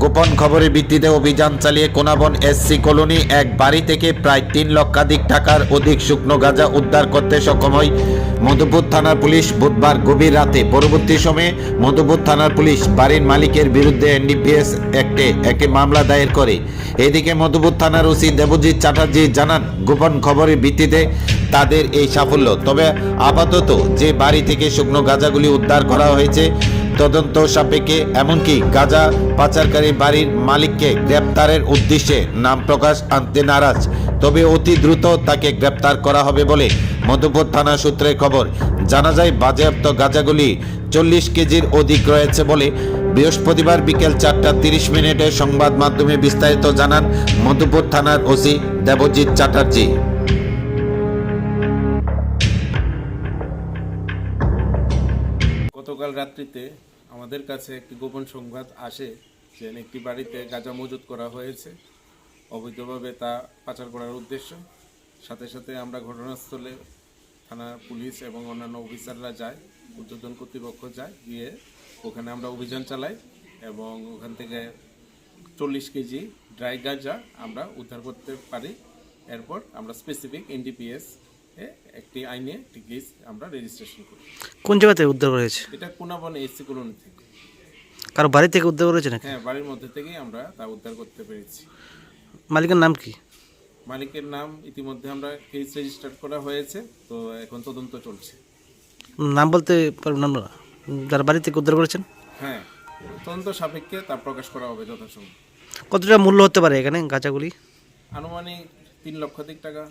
গোপন খবরের ভিত্তিতে অভিযান চালিয়ে কোনাবন এসসি কলোনি এক বাড়ি থেকে প্রায় 3 লক্ষাধিক টাকার অধিক শুকনো গাঁজা উদ্ধার করতে সক্ষম হয় মধুপুর থানার পুলিশ বুধবার গভীর রাতে। পরবর্তী সময়ে মধুপুর থানার পুলিশ বাড়ির মালিকের বিরুদ্ধে এনডিপিএস অ্যাক্টে একটি মামলা দায়ের করে। এদিকে মধুপুর থানার ওসি দেবজিৎ চ্যাটার্জি জানান, গোপন খবরের ভিত্তিতে তাদের এই সাফল্য। তবে আপাতত যে বাড়ি থেকে শুকনো গাঁজাগুলি উদ্ধার করা হয়েছে তদন্ত সাপেক্ষে, এমনকি গাঁজা পাচারকারী বাড়ির মালিককে গ্রেপ্তারের উদ্দেশ্যে নাম প্রকাশ আনতে নারাজ। তবে অতি দ্রুত তাকে গ্রেপ্তার করা হবে বলে মধুপুর থানা সূত্রে খবর। জানা যায় বাজেয়াপ্ত গাঁজাগুলি 40 কেজির অধিক রয়েছে বলে বৃহস্পতিবার বিকেল 4:30 সংবাদ মাধ্যমে বিস্তারিত জানান মধুপুর থানার ওসি দেবজিৎ চ্যাটার্জি। গতকাল রাত্রিতে আমাদের কাছে একটি গোপন সংবাদ আসে যে একটি বাড়িতে গাঁজা মজুত করা হয়েছে, অবৈধভাবে তা পাচার করার উদ্দেশ্য। সাথে সাথে আমরা ঘটনাস্থলে থানার পুলিশ এবং অন্যান্য অফিসাররা যায়, ঊর্ধ্বতন কর্তৃপক্ষ যায়, গিয়ে ওখানে আমরা অভিযান চালাই এবং ওখান থেকে 40 কেজি ড্রাই গাঁজা আমরা উদ্ধার করতে পারি। এরপর আমরা স্পেসিফিক এনডিপিএস একটি আইনে একটি কেস আমরা রেজিস্ট্রেশন করি। কোন জায়গাতে উদ্ধার করেছে? এটা কোনাবন এসসি কলোনি থেকে। কারো বাড়ি থেকে উদ্ধার করেছে নাকি? হ্যাঁ, বাড়ির মধ্যে থেকেই আমরা তা উদ্ধার করতে পেরেছি। মালিকের নাম কি? মালিকের নাম ইতিমধ্যে আমরা কেস রেজিস্টার করা হয়েছে, তো এখন তদন্ত চলছে। নাম বলতে পারবেন না যারা বাড়ি থেকে উদ্ধার করেছেন? হ্যাঁ, তদন্ত সাপেক্ষে তা প্রকাশ করা হবে যথাসময়। কতটা মূল্য হতে পারে এখানে গাঁজাগুলি? আনুমানিক 3 লক্ষাধিক টাকা।